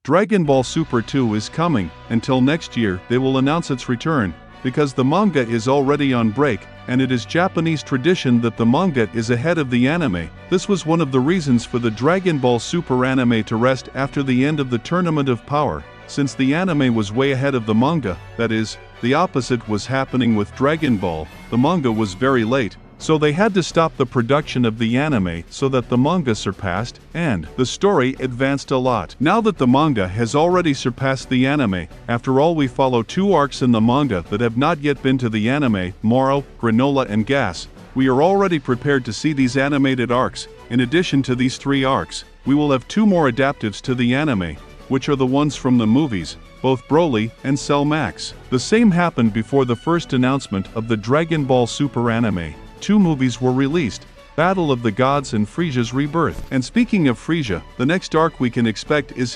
Dragon Ball Super 2 is coming. Until next year, they will announce its return, because the manga is already on break, and it is Japanese tradition that the manga is ahead of the anime. This was one of the reasons for the Dragon Ball Super anime to rest after the end of the Tournament of Power. Since the anime was way ahead of the manga, that is, the opposite was happening with Dragon Ball, the manga was very late. So they had to stop the production of the anime so that the manga surpassed, and the story advanced a lot. Now that the manga has already surpassed the anime, after all we follow 2 arcs in the manga that have not yet been to the anime, Moro, Granola and Gas. We are already prepared to see these animated arcs. In addition to these 3 arcs, we will have 2 more adaptives to the anime, which are the ones from the movies, both Broly and Cell Max. The same happened before the first announcement of the Dragon Ball Super anime. 2 movies were released, Battle of the Gods and Frieza's Rebirth. And speaking of Frieza, the next arc we can expect is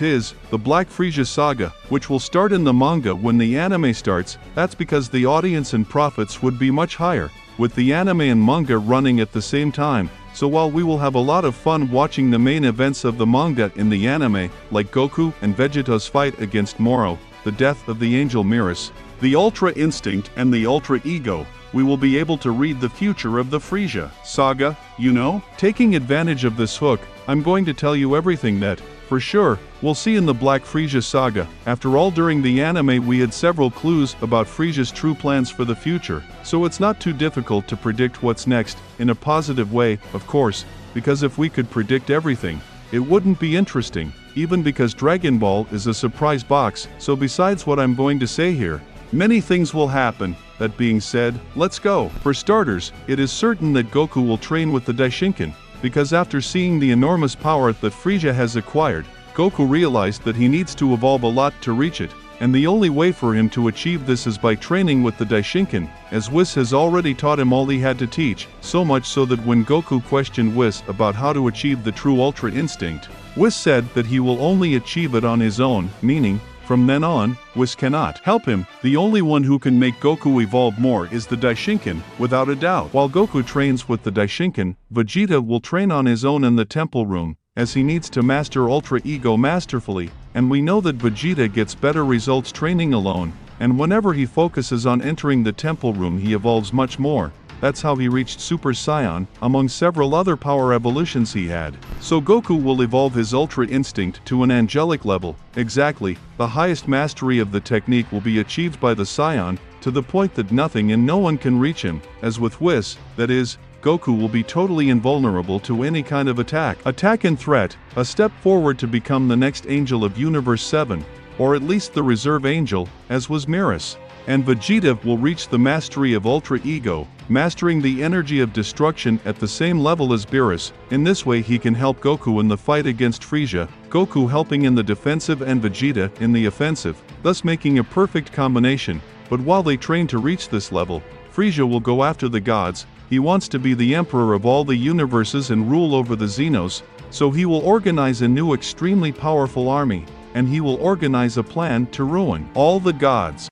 the Black Frieza saga, which will start in the manga when the anime starts. That's because the audience and profits would be much higher, with the anime and manga running at the same time. So while we will have a lot of fun watching the main events of the manga in the anime, like Goku and Vegeta's fight against Moro, the death of the Angel Mirrors, the Ultra Instinct and the Ultra Ego, we will be able to read the future of the Frieza saga, you know? Taking advantage of this hook, I'm going to tell you everything that, for sure, we'll see in the Black Frieza saga. After all, during the anime we had several clues about Frieza's true plans for the future, so it's not too difficult to predict what's next, in a positive way, of course, because if we could predict everything, it wouldn't be interesting, even because Dragon Ball is a surprise box. So besides what I'm going to say here, many things will happen. That being said, let's go. For starters, it is certain that Goku will train with the Daishinkan, because after seeing the enormous power that Frieza has acquired, Goku realized that he needs to evolve a lot to reach it, and the only way for him to achieve this is by training with the Daishinkan, as Whis has already taught him all he had to teach, so much so that when Goku questioned Whis about how to achieve the true Ultra Instinct, Whis said that he will only achieve it on his own, meaning, from then on, Whis cannot help him. The only one who can make Goku evolve more is the Daishinkan, without a doubt. While Goku trains with the Daishinkan, Vegeta will train on his own in the temple room, as he needs to master Ultra Ego masterfully, and we know that Vegeta gets better results training alone, and whenever he focuses on entering the temple room he evolves much more. That's how he reached Super Saiyan, among several other power evolutions he had. So Goku will evolve his Ultra Instinct to an angelic level. Exactly, the highest mastery of the technique will be achieved by the Saiyan, to the point that nothing and no one can reach him. As with Whis, that is, Goku will be totally invulnerable to any kind of attack and threat, a step forward to become the next Angel of Universe 7, or at least the reserve angel, as was Mirrors. And Vegeta will reach the mastery of Ultra Ego, mastering the energy of destruction at the same level as Beerus. In this way he can help Goku in the fight against Frieza, Goku helping in the defensive and Vegeta in the offensive, thus making a perfect combination. But while they train to reach this level, Frieza will go after the gods. He wants to be the emperor of all the universes and rule over the Xenos, so he will organize a new extremely powerful army, and he will organize a plan to ruin all the gods.